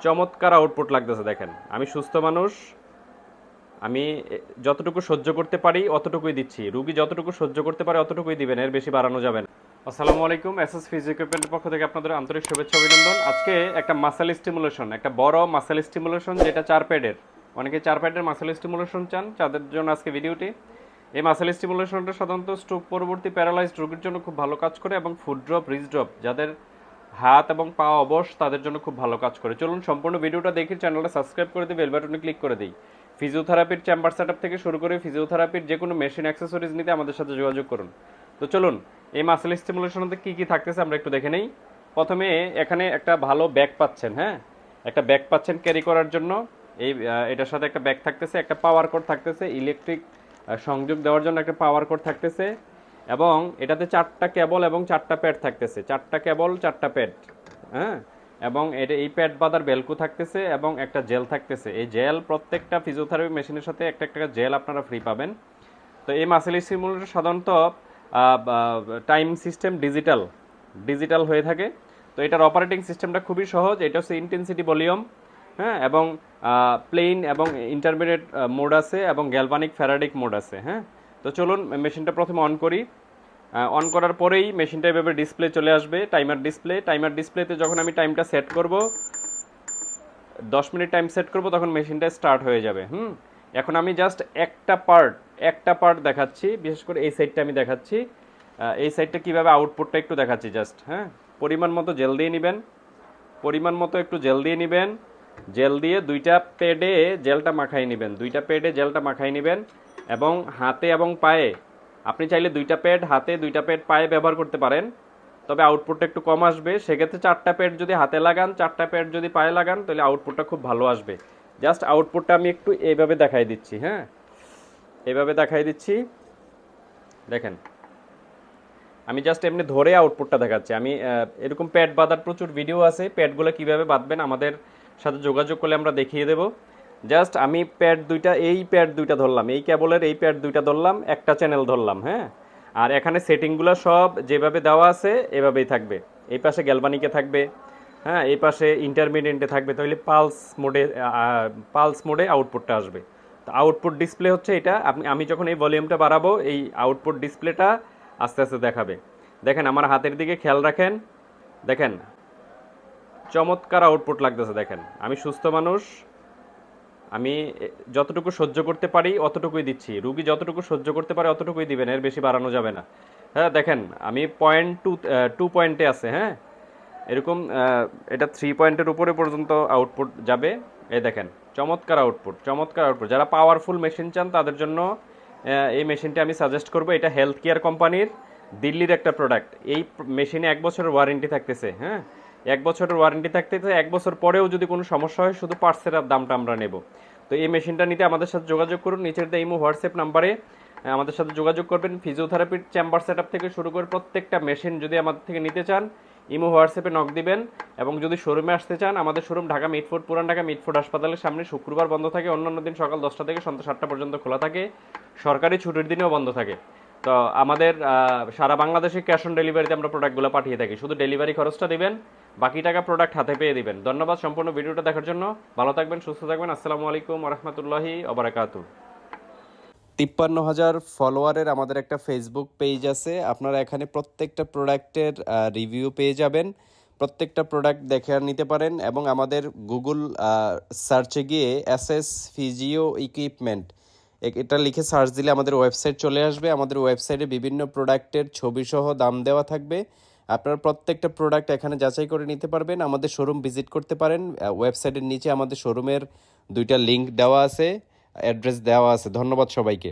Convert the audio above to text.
চমৎকার আউটপুট লাগতেছে দেখেন। আমি সুস্থ মানুষ, আমি যতটুকু সহ্য করতে পারি অতটুকুই দিচ্ছি। রুগী যতটুকু সহ্য করতে পারে অতটুকুই দিবেন, এর বেশি বাড়ানো যাবে না। আসসালামু আলাইকুম, এসএস ফিজিও ইকুইপমেন্টের পক্ষ থেকে আপনাদের আন্তরিক শুভেচ্ছা অভিনন্দন। আজকে একটা মাসেল স্টিমুলেশন, একটা বড় মাসেল স্টিমুলেশন, যেটা 4 প্যাডের। অনেকে 4 প্যাডের মাসেল স্টিমুলেশন চান, তাদের জন্য আজকে ভিডিওটি। এই মাসেল স্টিমুলেশনটা সাধারণত স্ট্রোক পরবর্তী প্যারালাইজড রোগীর জন্য খুব ভালো কাজ করে, এবং ফুট ড্রপ, রিচ ড্রপ, যাদের হাত এবং পা অবশ তাদের জন্য খুব ভালো কাজ করে। চলুন সম্পূর্ণ ভিডিওটা দেখি, চ্যানেলটা সাবস্ক্রাইব করে দিই, বেল বাটনে ক্লিক করে দিই। ফিজিওথেরাপির চেম্বার সেটআপ থেকে শুরু করে ফিজিওথেরাপির যে কোনো মেশিন অ্যাক্সেসরিজ নিতে আমাদের সাথে যোগাযোগ করুন। তো চলুন এই মাসেল স্টিমুলেশনতে কী কী থাকতেছে আমরা একটু দেখে নেই। প্রথমে এখানে একটা ভালো ব্যাগ পাচ্ছেন, হ্যাঁ, একটা ব্যাগ পাচ্ছেন ক্যারি করার জন্য। এটার সাথে একটা ব্যাগ থাকতেছে, একটা পাওয়ার কোড থাকতেছে, ইলেকট্রিক সংযোগ দেওয়ার জন্য একটা পাওয়ার কোড থাকতেছে, এবং এটাতে 4টা কেবল এবং 4টা প্যাড থাকতেছে, 4টা কেবল 4টা প্যাড, হ্যাঁ। এবং এই প্যাড বাঁধার বেলকু থাকতেছে এবং একটা জেল থাকতেছে। এই জেল প্রত্যেকটা ফিজিওথেরাপি মেশিনের সাথে একটা একটা জেল আপনারা ফ্রি পাবেন। তো এই মাসেল স্টিমুলেটর সাধারণত টাইম সিস্টেম ডিজিটাল হয়ে থাকে। তো এটার অপারেটিং সিস্টেমটা খুবই সহজ। এটা হচ্ছে ইন্টেন্সিটি ভলিউম, হ্যাঁ, এবং প্লেন এবং ইন্টারমিডিয়েট মোড আছে, এবং গ্যালভানিক ফ্যারাডিক মোড আছে, হ্যাঁ। তো চলুন মেশিনটা প্রথমে অন করি। অন করার পরেই মেশিনটা এভাবে ডিসপ্লে চলে আসবে, টাইমার ডিসপ্লেতে যখন আমি টাইমটা সেট করব, 10 মিনিট টাইম সেট করব, তখন মেশিনটা স্টার্ট হয়ে যাবে। এখন আমি জাস্ট একটা পার্ট দেখাচ্ছি, বিশেষ করে এই সাইডটা আমি দেখাচ্ছি। এই সাইডটা কীভাবে আউটপুটটা একটু দেখাচ্ছি জাস্ট, হ্যাঁ। পরিমাণ মতো একটু জেল দিয়ে নেবেন। জেল দিয়ে দুইটা প্যাডে জেলটা মাখাই নেবেন, এবং হাতে এবং পায়ে আপনি চাইলে 2টা প্যাড হাতে 2টা প্যাড পায়ে ব্যবহার করতে পারেন, তবে আউটপুটটা একটু কম আসবে। সেক্ষেত্রে 4টা প্যাড যদি হাতে লাগান, 4টা প্যাড যদি পায়ে লাগান, তাহলে আউটপুটটা খুব ভালো আসবে। জাস্ট আউটপুটটা আমি একটু এইভাবে দেখাই দিচ্ছি, হ্যাঁ, দেখেন। আমি জাস্ট এমনি ধরে আউটপুটটা দেখাচ্ছি। আমি এরকম প্যাড বাঁধার প্রচুর ভিডিও আছে, প্যাডগুলো কীভাবে বাঁধবেন আমাদের সাথে যোগাযোগ করলে আমরা দেখিয়ে দেবো। জাস্ট আমি এই প্যাড দুইটা ধরলাম, এই কেবলের এই প্যাড দুইটা ধরলাম, একটা চ্যানেল ধরলাম, হ্যাঁ। আর এখানে সেটিংগুলো সব যেভাবে দেওয়া আছে এভাবেই থাকবে। এই পাশে গ্যালভানিকে থাকবে, হ্যাঁ, এই পাশে ইন্টারমিডিয়েন্টে থাকবে, তাহলে পালস মোডে আউটপুটটা আসবে। তো আউটপুট ডিসপ্লে হচ্ছে এটা। আমি যখন এই ভলিউমটা বাড়াবো, এই আউটপুট ডিসপ্লেটা আস্তে আস্তে দেখাবে। দেখেন আমার হাতের দিকে খেয়াল রাখেন, দেখেন চমৎকার আউটপুট লাগতেছে দেখেন। আমি সুস্থ মানুষ, আমি যতটুকু সহ্য করতে পারি অতটুকুই দিচ্ছি। রুগী যতটুকু সহ্য করতে পারে অতটুকুই দিবেন, এর বেশি বাড়ানো যাবে না, হ্যাঁ। দেখেন আমি 2 পয়েন্টে আছে, হ্যাঁ, এরকম এটা 3 পয়েন্টের উপরে পর্যন্ত আউটপুট যাবে। এই দেখেন চমৎকার আউটপুট। যারা পাওয়ারফুল মেশিন চান তাদের জন্য এই মেশিনটা আমি সাজেস্ট করব। এটা হেলথ কেয়ার কোম্পানির দিল্লির একটা প্রোডাক্ট। এই মেশিনে 1 বছরের ওয়ারেন্টি থাকতেছে, হ্যাঁ, 1 বছরের ওয়ারেন্টি থাকতেছে। 1 বছর পরেও যদি কোনো সমস্যা হয়, শুধু পার্টসের দামটা আমরা নেব। তো এই মেশিনটা নিতে আমাদের সাথে যোগাযোগ করুন, নিচের ইমো হোয়াটসঅ্যাপ নাম্বারে আমাদের সাথে যোগাযোগ করবেন। ফিজিওথেরাপির চেম্বার সেটআপ থেকে শুরু করে প্রত্যেকটা মেশিন যদি আমাদের থেকে নিতে চান, ইমো হোয়াটসঅ্যাপে নক দিবেন। এবং যদি শোরুমে আসতে চান, আমাদের শোরুম ঢাকা মিটফোর্ড, পুরান ঢাকা মিটফোর্ড হাসপাতালের সামনে। শুক্রবার বন্ধ থাকে, অন্যান্য দিন সকাল 10টা থেকে সন্ধ্যা 7টা পর্যন্ত খোলা থাকে, সরকারি ছুটির দিনেও বন্ধ থাকে। তো আমাদের সারা বাংলাদেশে ক্যাশ অন ডেলিভারিতে আমরা প্রোডাক্টগুলো পাঠিয়ে থাকি। শুধু ডেলিভারি খরচটা দিবেন, বাকি টাকা প্রোডাক্ট হাতে পেয়ে দিবেন। ধন্যবাদ সম্পূর্ণ ভিডিওটা দেখার জন্য। ভালো থাকবেন, সুস্থ থাকবেন। আসসালামু আলাইকুম ওয়া রাহমাতুল্লাহি ওয়া বারাকাতুহু। 53,000 ফলোয়ারের আমাদের একটা ফেসবুক পেজ আছে। আপনারা এখানে প্রত্যেকটা প্রোডাক্টের রিভিউ পেয়ে যাবেন, প্রত্যেকটা প্রোডাক্ট দেখে নিতে পারেন। এবং আমাদের গুগল সার্চে গিয়ে এসএস ফিজিও ইকুইপমেন্ট এটা লিখে সার্চ দিলে আমাদের ওয়েবসাইট চলে আসবে। আমাদের ওয়েবসাইটে বিভিন্ন প্রোডাক্টের ছবি সহ দাম দেওয়া থাকবে। আপনারা প্রত্যেকটা প্রোডাক্ট এখানে যাচাই করে নিতে পারবেন। আমাদের শোরুম ভিজিট করতে পারেন। ওয়েবসাইটের নিচে আমাদের শোরুমের 2টা লিঙ্ক দেওয়া আছে, অ্যাড্রেস দেওয়া আছে। ধন্যবাদ সবাইকে।